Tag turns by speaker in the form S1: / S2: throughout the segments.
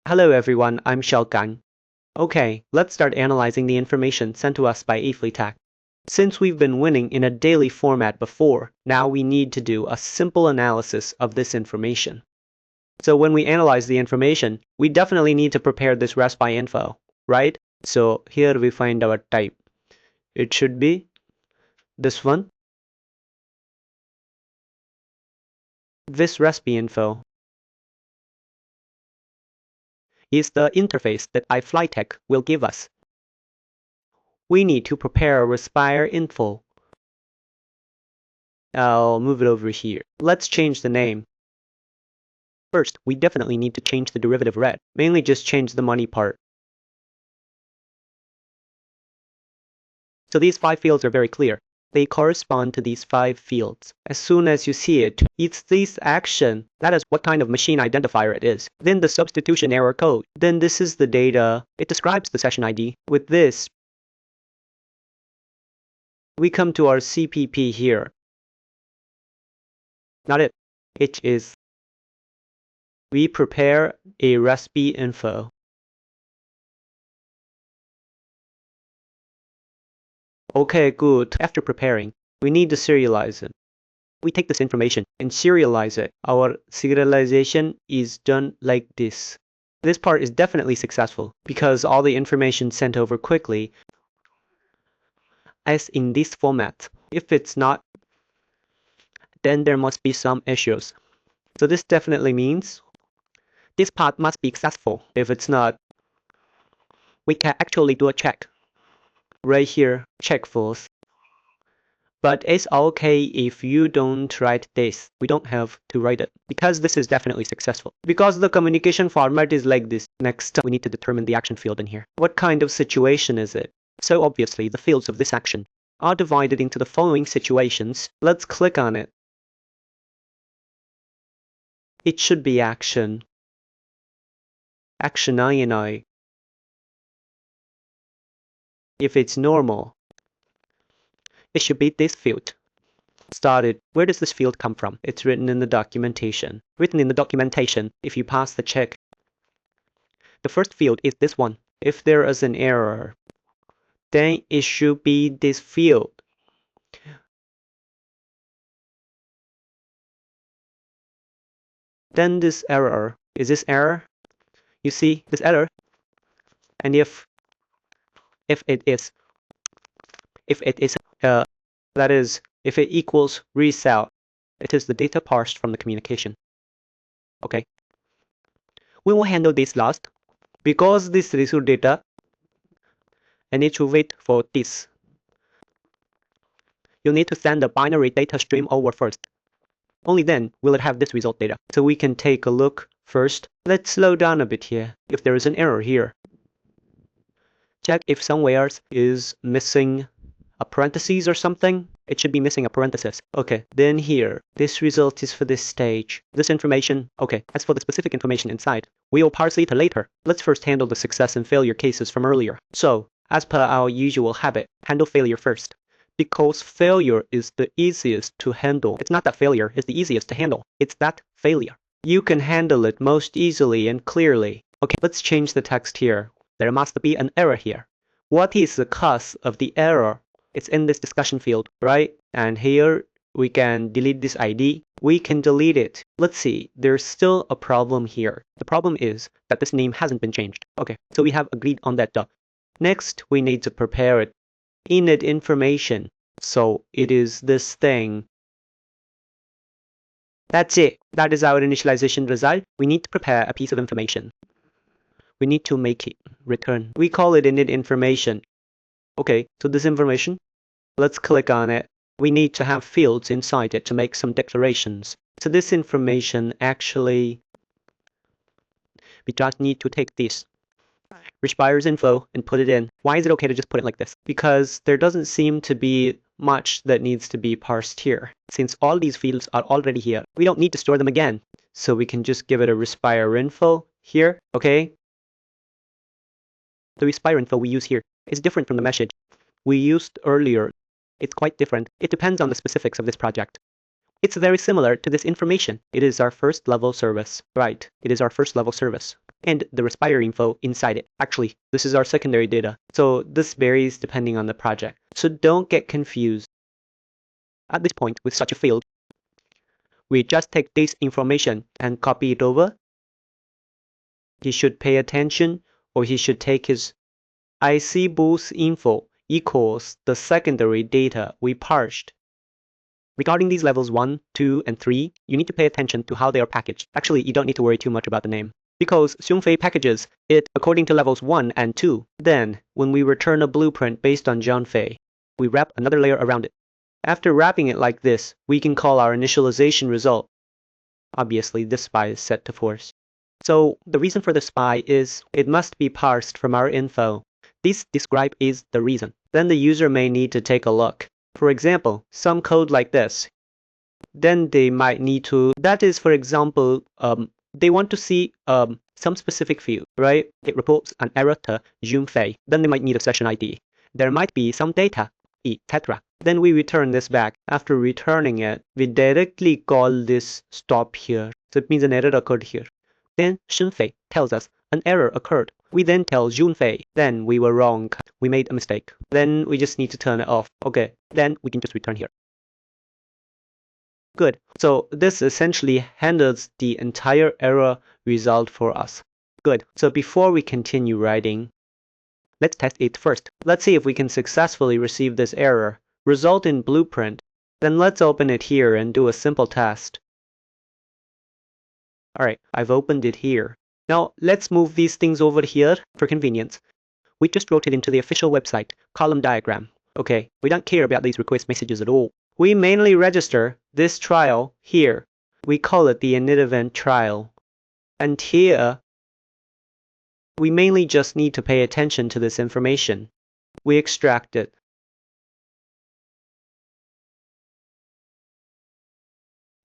S1: Hello everyone, I'm Xiaogang. Okay, let's start analyzing the information sent to us by iFlytek. Since we've been winning in a daily format before, now we need to do a simple analysis of this information. So when we analyze the information, we definitely need to prepare this resp info, right? So here we find our type. It should be this one. This resp info is the interface that iFlytek will give us. We need to prepare a resp info. I'll move it over here. Let's change the name. First, we definitely need to change the derivative red. Mainly just change the money part. So these 5 fields are very clear. They correspond to these 5 fields. As soon as you see it, it's this action. That is what kind of machine identifier it is. Then the substitution error code. Then this is the data. It describes the session ID. With this, we come to our CPP here. Not it. It is. We prepare a resp info. Okay, good. After preparing, we need to serialize it. We take this information and serialize it. Our serialization is done like this. This part is definitely successful because all the information sent over quickly as in this format. If it's not, then there must be some issues. So this definitely means this part must be successful. If it's not, we can actually do a check. Right here, check false. But it's okay if you don't write this. We don't have to write it because this is definitely successful. Because the communication format is like this. Next, we need to determine the action field in here. What kind of situation is it? So obviously, the fields of this action are divided into the following situations. Let's click on it. It should be action. Action INI. If it's normal, it should be this field. Started. Where does this field come from? It's written in the documentation. Written in the documentation, if you pass the check, the first field is this one. If there is an error, then it should be this field. Then this error, is this error? You see this error? And if it is, that is, if it equals resell, it is the data parsed from the communication. Okay. We will handle this last because this result data. I need to wait for this. You need to send the binary data stream over first. Only then will it have this result data. So we can take a look first. Let's slow down a bit here. If there is an error here, check if somewhere is missing a parentheses or something. It should be missing a parenthesis. Okay, then here, this result is for this stage. This information, okay, as for the specific information inside, we will parse it later. Let's first handle the success and failure cases from earlier. So, as per our usual habit, handle failure first. Because failure is the easiest to handle. It's not that failure is the easiest to handle. It's that failure. You can handle it most easily and clearly. Okay, let's change the text here. There must be an error here. What is the cause of the error? It's in this discussion field, right? And here we can delete this ID. We can delete it. Let's see, there's still a problem here. The problem is that this name hasn't been changed. Okay, so we have agreed on that stuff. Next, we need to prepare it. Init information. So it is this thing. That's it. That is our initialization result. We need to prepare a piece of information. We need to make it return. We call it init information. Okay, so this information, let's click on it. We need to have fields inside it to make some declarations. So this information actually, we just need to take this respires info and put it in. Why is it okay to just put it like this? Because there doesn't seem to be much that needs to be parsed here. Since all these fields are already here, we don't need to store them again. So we can just give it a respire info here, okay? The respire info we use here is different from the message we used earlier. It's quite different. It depends on the specifics of this project. It's very similar to this information. It is our first level service. Right, it is our first level service. and the respire info inside it. Actually, this is our secondary data, so this varies depending on the project. So don't get confused. At this point, with such a field, we just take this information and copy it over. He should pay attention, or he should take his IC boost info equals the secondary data we parsed. Regarding these levels 1, 2, and 3, you need to pay attention to how they are packaged. Actually, you don't need to worry too much about the name, because Xunfei packages it according to levels 1 and 2. Then, when we return a blueprint based on Zhangfei, we wrap another layer around it. After wrapping it like this, we can call our initialization result. Obviously, this spy is set to force. So, the reason for the spy is it must be parsed from our info. This describe is the reason. Then the user may need to take a look. For example, some code like this. Then they might need to, that is, for example, they want to see some specific field, right? It reports an error to Zhunfei. Then they might need a session ID. There might be some data, etc. Then we return this back. After returning it, we directly call this stop here. So it means an error occurred here. Then Zhunfei tells us an error occurred. We then tell Zhunfei, then we were wrong. We made a mistake. Then we just need to turn it off. Okay, then we can just return here. Good. So this essentially handles the entire error result for us. Good. So before we continue writing, let's test it first. Let's see if we can successfully receive this error, result in blueprint. Then let's open it here and do a simple test. Alright, I've opened it here. Now let's move these things over here for convenience. We just wrote it into the official website, column diagram. Okay, we don't care about these request messages at all. We mainly register this trial here. We call it the init event trial. And here, we mainly just need to pay attention to this information. We extract it.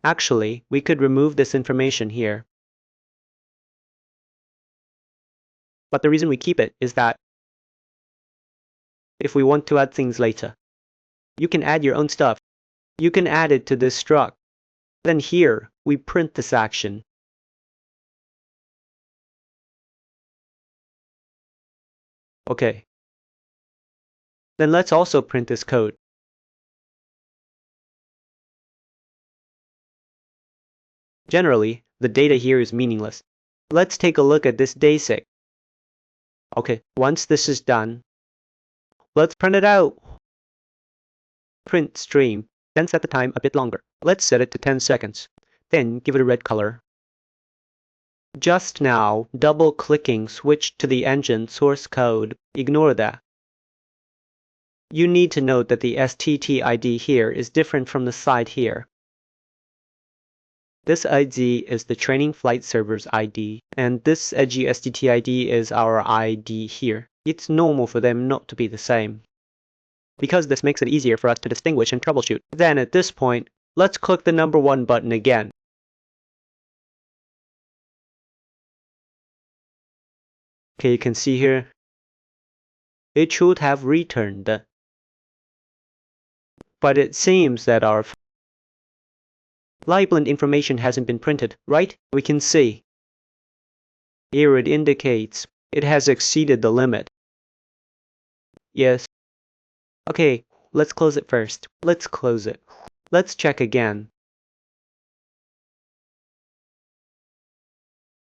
S1: Actually, we could remove this information here. But the reason we keep it is that if we want to add things later, you can add your own stuff. You can add it to this struct. Then here, we print this action. Okay. Then let's also print this code. Generally, the data here is meaningless. Let's take a look at this basic. Okay, once this is done, let's print it out. Print stream, then set the time a bit longer. Let's set it to 10 seconds. Then give it a red color. Just now, double-clicking switched to the engine source code. Ignore that. You need to note that the STT ID here is different from the side here. This ID is the training flight server's ID, and this edgy STT ID is our ID here. It's normal for them not to be the same, because this makes it easier for us to distinguish and troubleshoot. Then at this point, let's click the number 1 button again. Okay, you can see here, it should have returned. But it seems that our live blend information hasn't been printed, right? We can see. Here it indicates it has exceeded the limit. Yes. Okay, let's close it first. Let's close it. Let's check again.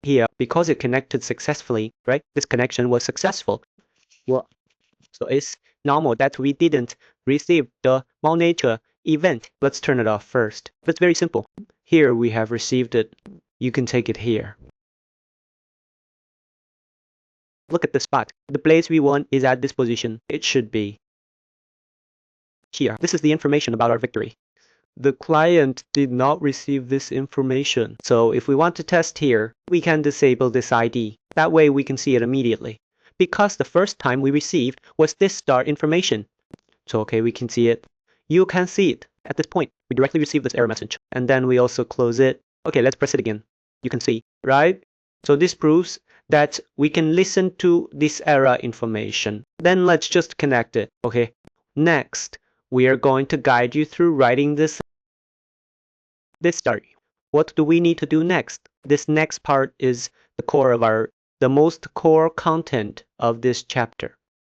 S1: Here, because it connected successfully, right? This connection was successful. Well, so it's normal that we didn't receive the malnature event. Let's turn it off first. It's very simple. Here we have received it. You can take it here. Look at the spot. The place we want is at this position. It should be here. This is the information about our victory. The client did not receive this information. So if we want to test here, we can disable this ID. That way we can see it immediately. Because the first time we received was this start information. So okay, we can see it. You can see it. At this point, we directly receive this error message. And then we also close it. Okay, let's press it again. You can see, right? So this proves that we can listen to this error information. Then let's just connect it. Okay, next, we are going to guide you through writing this start. What do we need to do next? This next part is the core of our the most core content of this chapter.